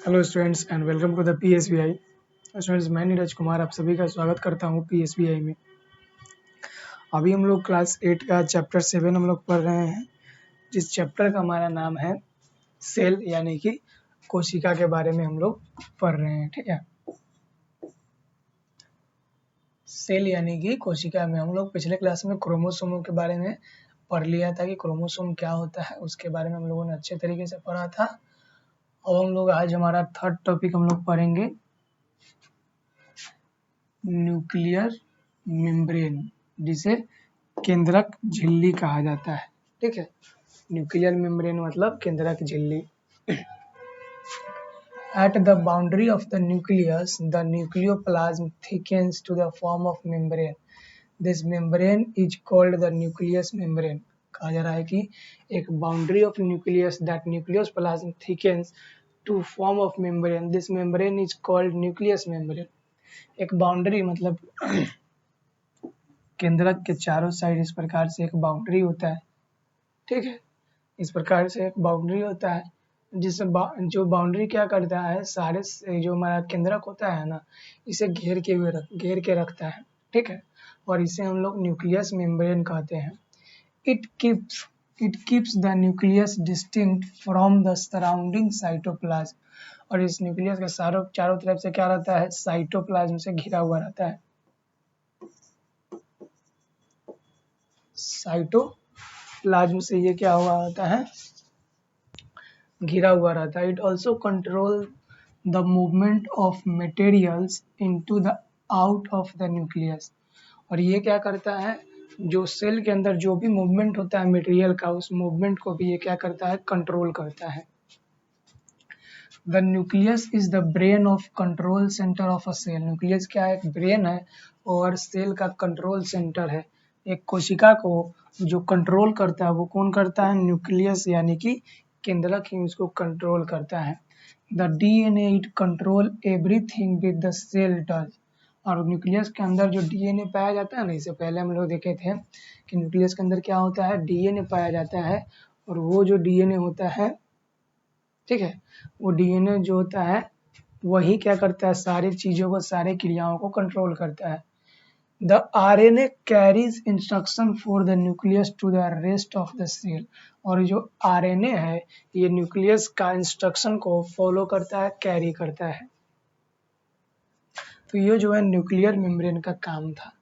Hello students and welcome to the PSBI। Students, मैं नीरज कुमार आप सभी का स्वागत करता हूं PSBI में। अभी हम लोग क्लास 8 का चैप्टर 7 हम लोग पढ़ रहे हैं, जिस चैप्टर का हमारा नाम है सेल यानी कि कोशिका के बारे में हम लोग पढ़ रहे हैं। ठीक है, सेल यानी कि कोशिका में हम लोग पिछले क्लास में क्रोमोसोमों के बारे में पढ़ लिया था कि क्रोमोसोम क्या होता है, उसके बारे में हम लोगों ने अच्छे तरीके से पढ़ा था। अब हम लोग आज हमारा थर्ड टॉपिक हम लोग पढ़ेंगे न्यूक्लियर मेम्ब्रेन, जिसे केंद्रक झिल्ली कहा जाता है। ठीक है, न्यूक्लियर मेम्ब्रेन मतलब केंद्रक झिल्ली। At the boundary of the nucleus, the nucleoplasm thickens to the form of membrane. This membrane is called the nucleus membrane. कहा जा रहा है कि एक boundary of nucleus, that nucleoplasm thickens to form of membrane. This membrane is called nucleus membrane. एक boundary मतलब केंद्रक के चारों साइड इस प्रकार से एक बाउंड्री होता है। ठीक है, इस प्रकार से एक बाउंड्री होता है जिससे जो बाउंड्री क्या करता है, सारे जो हमारा केंद्रक होता है ना, इसे घेर के रखता है। ठीक है, और इसे हम लोग न्यूक्लियस मेम्ब्रेन कहते हैं। It keeps the nucleus distinct from the surrounding cytoplasm. और इस न्यूक्लियस के चारों तरफ से क्या रहता है, साइटोप्लाज्म से घिरा हुआ रहता है। साइटोप्लाज्म से ये क्या हुआ होता है, घिरा हुआ रहता है। It also control the movement of materials into the out of the nucleus. और ये क्या करता है, जो सेल के अंदर जो भी मूवमेंट होता है मटेरियल का, उस मूवमेंट को भी ये क्या करता है, कंट्रोल करता है। The nucleus is the brain of control centre of a cell. Nucleus क्या है, एक ब्रेन है और सेल का कंट्रोल सेंटर है। एक कोशिका को जो कंट्रोल करता है वो कौन करता है, न्यूक्लियस यानी कि केंद्रक ही उसको कंट्रोल करता है। The DNA it control everything with the cell does. और न्यूक्लियस के अंदर जो DNA पाया जाता है ना, इससे पहले हम लोग देखे थे कि न्यूक्लियस के अंदर क्या होता है, DNA पाया जाता है। और वो जो DNA होता है, ठीक है, वो DNA जो होता है वही क्या करता है, सारी चीज़ों को, सारे क्रियाओं को कंट्रोल करता है। The RNA carries instruction for the nucleus to the rest of the cell। और जो RNA है ये न्यूक्लियस का इंस्ट्रक्शन को फॉलो करता है, कैरी करता है। तो ये जो है न्यूक्लियर मेम्ब्रेन का काम था।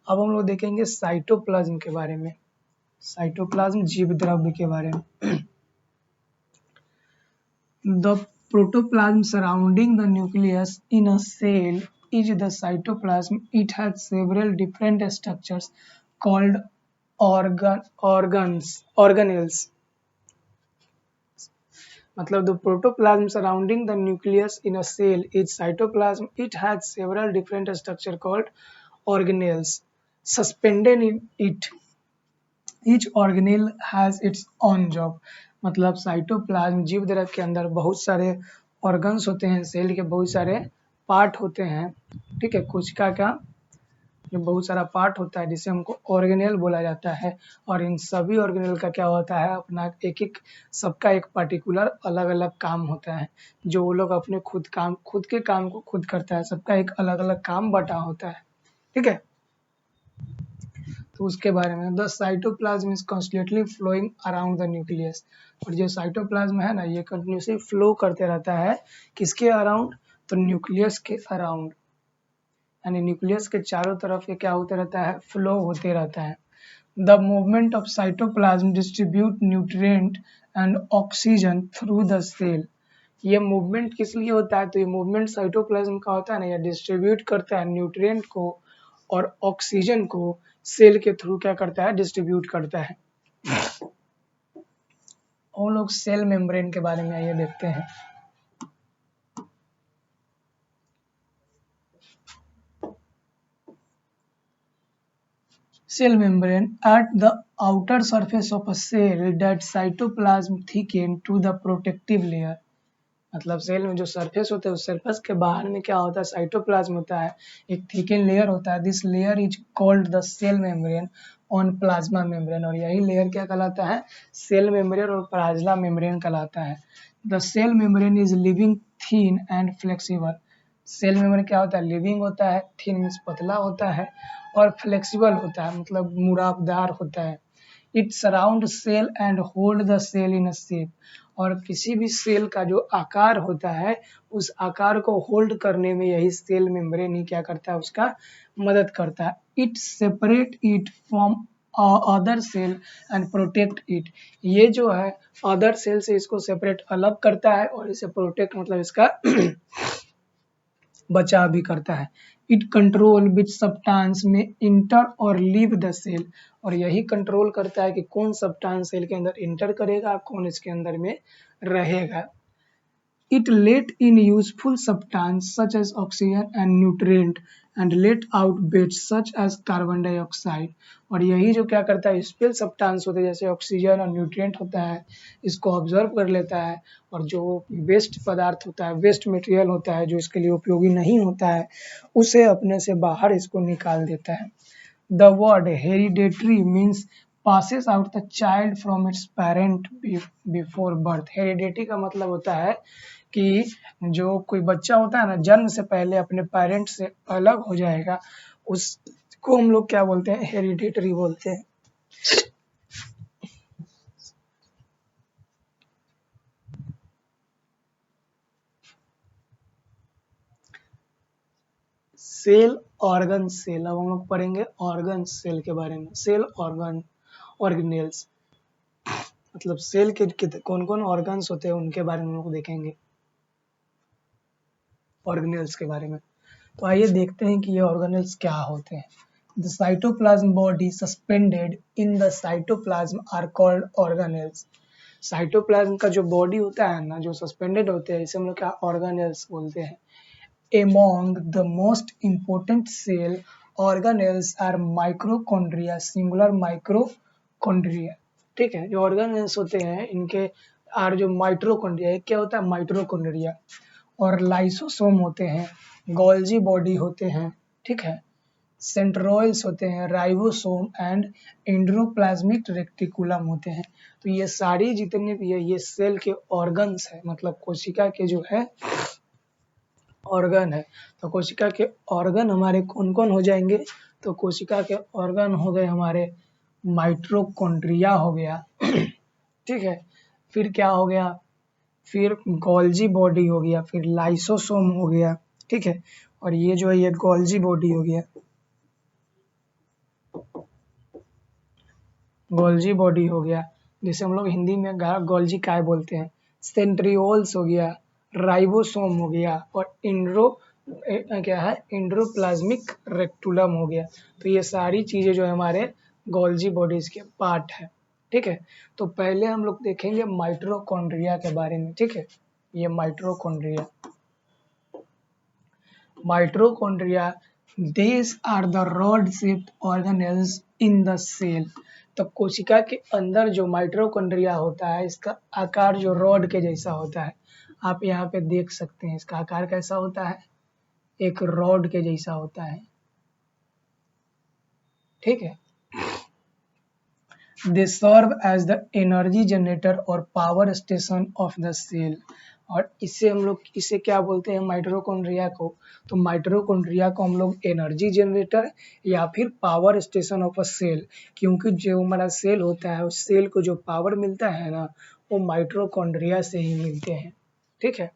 अब हम लोग देखेंगे साइटोप्लाज्म के बारे में, साइटोप्लाज्म जीव द्रव्य के बारे में। The protoplasm surrounding the nucleus in a cell is the cytoplasm. It has several different structures called organelles. मतलब the protoplasm surrounding the nucleus in a cell is cytoplasm. It has several different structures called organelles suspended in it. Each organelle has its own job। मतलब cytoplasm जीव द्रव्य के अंदर बहुत सारे organs होते हैं, सेल के बहुत सारे पार्ट होते हैं। ठीक है, कोशिका का जो बहुत सारा पार्ट होता है जिसे हमको ऑर्गेनेल बोला जाता है। और इन सभी ऑर्गेनेल का क्या होता है, अपना एक सबका एक पर्टिकुलर अलग अलग काम होता है, जो वो लोग अपने खुद के काम को खुद करता है। सबका एक अलग अलग काम बटा होता है। ठीक है, तो उसके बारे में the cytoplasm is constantly flowing around the nucleus. और जो साइटोप्लाज्म है ना, ये कंटिन्यूसली फ्लो करते रहता है, किसके अराउंड, तो न्यूक्लियस के अराउंड, यानी न्यूक्लियस के चारों तरफ ये क्या होते रहता है, फ्लो होते रहता है। The movement of cytoplasm distribute nutrient and oxygen through the cell. ये मूवमेंट किस लिए होता है, तो ये मूवमेंट साइटोप्लाज्म का होता है ना, ये डिस्ट्रीब्यूट करता है न्यूट्रिएंट को और ऑक्सीजन को सेल के थ्रू क्या करता है, डिस्ट्रीब्यूट करता है। हम लोग सेल मेम्ब्रेन के बारे में आइए देखते हैं। Cell membrane at the outer surface of a cell that cytoplasm thicken to the protective layer। मतलब सेल में जो सरफेस होता है उस सरफेस के बाहर में क्या होता है, साइटोप्लाज्म होता है, एक थिकन लेयर होता है। This layer is called the cell membrane on plasma membrane. और यही लेयर क्या कहलाता है, सेल मेम्ब्रेन और प्लाज्मा मेम्ब्रेन कहलाता है। The cell membrane is living thin and flexible. Cell membrane क्या होता है, लिविंग होता है, थिन मीन्स पतला होता है, और फ्लेक्सिबल होता है मतलब मुराबदार होता है। It surround cell and hold the cell in a shape, और किसी भी सेल का जो आकार होता है उस आकार को होल्ड करने में यही सेल मेम्ब्रेन ही क्या करता है, उसका मदद करता है। It separate it from other cell and protect it, ये जो है अदर सेल से इसको सेपरेट अलग करता है और इसे प्रोटेक्ट मतलब इसका बचाव भी करता है। इट कंट्रोल विच सब्सटेंस में इंटर और लीव द सेल, और यही कंट्रोल करता है कि कौन सब्सटेंस सेल के अंदर इंटर करेगा, कौन इसके अंदर में रहेगा। It let in useful substance such as oxygen and nutrient and let out waste such as carbon dioxide, और यही जो क्या करता है, यूजफुल सब्सटेंस होते हैं जैसे ऑक्सीजन और न्यूट्रिएंट होता है, इसको ऑब्जर्व कर लेता है, और जो वेस्ट पदार्थ होता है, वेस्ट मटेरियल होता है जो इसके लिए उपयोगी नहीं होता है, उसे अपने से बाहर इसको निकाल देता है। The word hereditary means passes out the child from its parent before birth। Heredity का मतलब होता है कि जो कोई बच्चा होता है ना, जन्म से पहले अपने पेरेंट से अलग हो जाएगा, उसको हम लोग क्या बोलते हैं, हेरिडिटरी बोलते हैं। सेल ऑर्गन सेल, अब हम लोग पढ़ेंगे ऑर्गन सेल के बारे में। सेल ऑर्गन ऑर्गेनेल्स मतलब सेल के कौन कौन ऑर्गन्स होते हैं उनके बारे में हम लोग देखेंगे, ऑर्गेनेल्स के बारे में। तो आइए देखते हैं कि ये ऑर्गेनेल्स क्या होते हैं। The cytoplasm body suspended in the cytoplasm are called organelles. Cytoplasm का जो बॉडी होता है ना, जो सस्पेंडेड होते हैं, इसे हम लोग क्या ऑर्गेनेल्स बोलते हैं। Among the most important cell organelles are mitochondria, singular mitochondria। ठीक है, जो ऑर्गेनेल्स होते हैं इनके आर जो माइट्रोकॉन्ड्रिया, एक क्या होता है माइट्रोकॉन्ड्रिया, और लाइसोसोम होते हैं, गोल्जी बॉडी होते हैं, ठीक है, सेंट्रोइल्स होते हैं, राइबोसोम एंड एंडोप्लाज्मिक रेटिकुलम होते हैं। तो ये सारी जितने भी है ये सेल के ऑर्गन्स है, मतलब कोशिका के जो है ऑर्गन है। तो कोशिका के ऑर्गन हमारे कौन कौन हो जाएंगे, तो कोशिका के ऑर्गन हो गए हमारे माइट्रोकॉन्ड्रिया हो गया ठीक है, फिर क्या हो गया, फिर गोल्जी बॉडी हो गया, फिर लाइसोसोम हो गया, ठीक है, और ये जो है ये गोल्जी बॉडी हो गया, गोल्जी बॉडी हो गया, जिसे हम लोग हिंदी में गोल्जी काय बोलते हैं, सेंट्रियोल्स हो गया, राइबोसोम हो गया, और क्या है एंडोप्लाज्मिक रेक्टुलम हो गया। तो ये सारी चीजें जो है हमारे गोल्जी बॉडीज के पार्ट है, ठीक है। तो पहले हम लोग देखेंगे माइट्रोकॉन्ड्रिया के बारे में, ठीक है। ये mitochondria, mitochondria these are the rod shaped organelles in the cell। तो कोशिका के अंदर जो माइट्रोकॉन्ड्रिया होता है इसका आकार जो रॉड के जैसा होता है, आप यहाँ पे देख सकते हैं इसका आकार कैसा होता है, एक रॉड के जैसा होता है, ठीक है। They serve as the energy generator और power station of the cell। और इससे हम लोग इसे क्या बोलते हैं माइट्रोकॉन्ड्रिया को, तो माइट्रोकॉन्ड्रिया को हम लोग एनर्जी जनरेटर या फिर power station of a cell, क्योंकि जो हमारा सेल होता है उस सेल को जो पावर मिलता है ना वो माइट्रोकॉन्ड्रिया से ही मिलते हैं, ठीक है।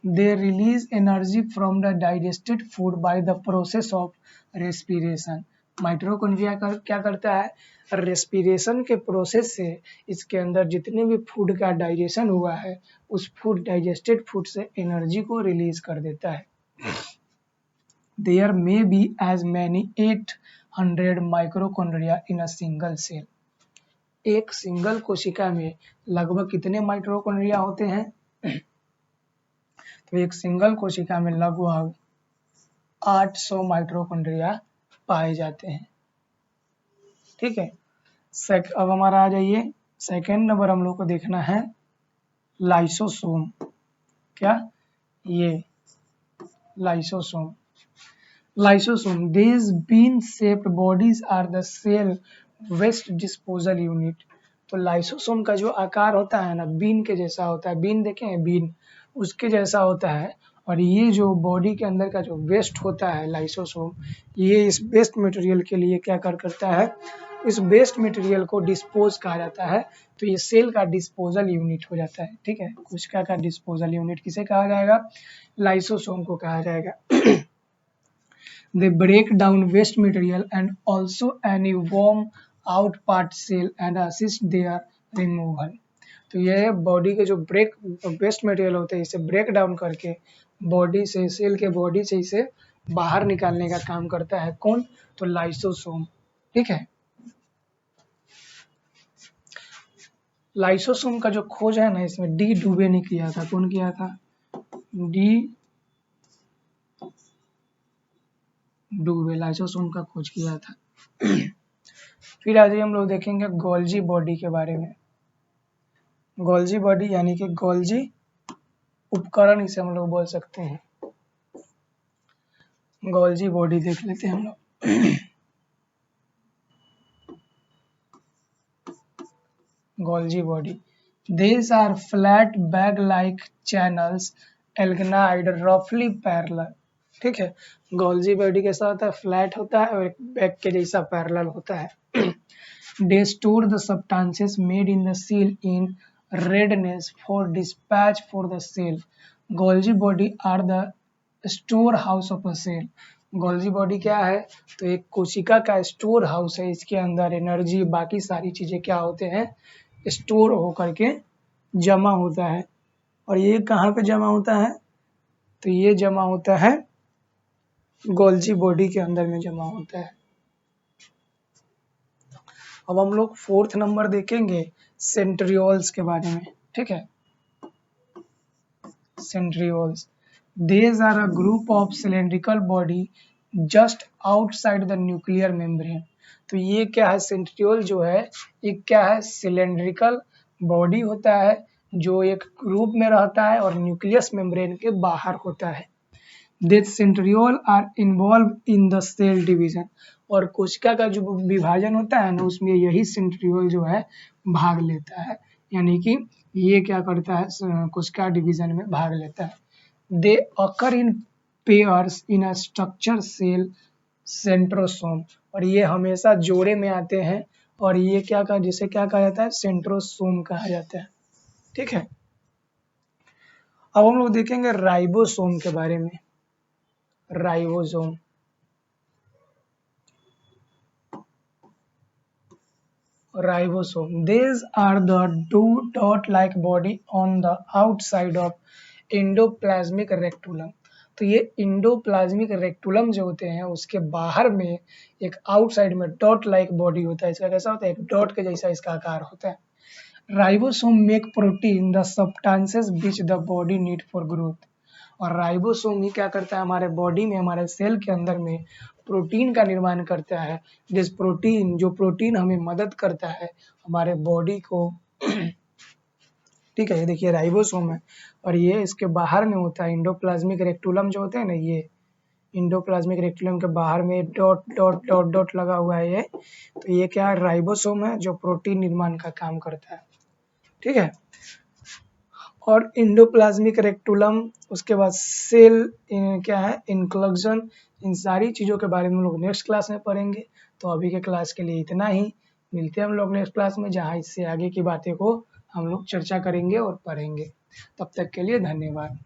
They release energy from the digested food by the process of respiration. Mitochondria क्या करता है, रेस्पिरेशन के प्रोसेस से इसके अंदर जितने भी फूड का डाइजेशन हुआ है उस फूड डाइजेस्टेड फूड से एनर्जी को रिलीज कर देता है। There may be as many 800 mitochondria in a single cell. एक सिंगल कोशिका में लगभग कितने माइट्रोकॉन्ड्रिया होते हैं, तो एक सिंगल कोशिका में लगभग 800 माइट्रोकॉन्ड्रिया पाए जाते हैं, ठीक है। अब हमारा आ जाइए सेकेंड नंबर, हम लोग को देखना है लाइसोसोम। क्या, ये lysosome. Lysosome these bean shaped bodies are the cell waste disposal unit। तो लाइसोसोम का जो आकार होता है ना बीन के जैसा होता है, बीन देखे हैं बीन, उसके जैसा होता है। और ये जो बॉडी के अंदर का जो वेस्ट होता है लाइसोसोम, ये इस वेस्ट मटेरियल के लिए क्या करता है, इस वेस्ट मटेरियल को डिस्पोज कहा जाता है। तो ये सेल का डिस्पोजल यूनिट हो जाता है। ठीक है, कोशिका का डिस्पोजल यूनिट किसे कहा जाएगा, लाइसोसोम को कहा जाएगा। They break down waste material and also any worm out part cell and assist their removal। तो ये बॉडी के जो वेस्ट मटेरियल होते हैं इसे ब्रेक डाउन करके बॉडी से, सेल के बॉडी से इसे बाहर निकालने का काम करता है। कौन, तो लाइसोसोम। ठीक है, लाइसोसोम का जो खोज है ना, इसमें डी डुबे ने किया था। कौन किया था, डी डुबे, लाइसोसोम का खोज किया था। फिर आज हम लोग देखेंगे गोल्जी बॉडी के बारे में। गोल्जी बॉडी यानी कि गोल्जी उपकरण इसे हम लोग बोल सकते हैं। गोल्जी बॉडी देख लेते हैं हम लोग। Golgi body, these are flat bag like channels alginide roughly parallel। ठीक है, गोल्जी बॉडी कैसा होता है, फ्लैट होता है और एक बैग के जैसा पैरेलल होता है। They store the substances made in the cell in readiness for dispatch for the cell। Golgi body are the storehouse of a cell। Golgi body क्या है, तो एक कोशिका का स्टोर हाउस है। इसके अंदर एनर्जी, बाकी सारी चीजें क्या होते हैं, स्टोर होकर के जमा होता है। और ये कहाँ पे जमा होता है, तो ये जमा होता है गोल्जी बॉडी के अंदर में जमा होता है। अब हम लोग 4th नंबर देखेंगे सेंट्रियोल्स के बारे में। ठीक है, centrioles, these are a group of cylindrical body just outside the nuclear membrane। तो ये क्या है, सेंट्रियोल जो है ये क्या है, सिलेंड्रिकल बॉडी होता है जो एक ग्रुप में रहता है और न्यूक्लियस मेम्ब्रेन के बाहर होता है। These centriole are involved in the cell division। और कोशिका का जो विभाजन होता है ना, उसमें यही सेंट्रियोल जो है भाग लेता है। यानी कि ये क्या करता है, कोशिका डिवीजन में भाग लेता है। They occur in pairs in a structure cell centrosome. और ये हमेशा जोड़े में आते हैं। और ये क्या कहा, जिसे क्या कहा जाता है, सेंट्रोसोम कहा जाता है। ठीक है, अब हम लोग देखेंगे राइबोसोम के बारे में। Ribosome, ribosome, these are the two dot-like body on the outside of endoplasmic reticulum। तो ये इंडोप्लाज्मिक रेक्टुलम जो होते हैं उसके बाहर में एक आउटसाइड में डॉट लाइक बॉडी होता है। इसका कैसा होता है, एक डॉट के जैसा इसका आकार होता है। Ribosome make protein the substances which the body need for growth. और राइबोसोम ही क्या करता है, हमारे बॉडी में, हमारे सेल के अंदर में प्रोटीन का निर्माण करता है। जिस प्रोटीन, जो प्रोटीन हमें मदद करता है हमारे बॉडी को। ठीक है, ये देखिए राइबोसोम है और ये इसके बाहर में होता है। इंडोप्लाज्मिक रेक्टुलम जो होते हैं ना, ये इंडोप्लाज्मिक रेक्टुलम के बाहर में डॉट डॉट डॉट डॉट लगा हुआ है ये। तो ये क्या है, राइबोसोम है जो प्रोटीन निर्माण का काम करता है। ठीक है, और इंडोप्लाज्मिक रेक्टुलम, उसके बाद सेल क्या है, इंक्लूजन, इन सारी चीज़ों के बारे में हम लोग नेक्स्ट क्लास में पढ़ेंगे। तो अभी के क्लास के लिए इतना ही। मिलते हैं हम लोग नेक्स्ट क्लास में, जहाँ इससे आगे की बातें को हम लोग चर्चा करेंगे और पढ़ेंगे। तब तक के लिए धन्यवाद।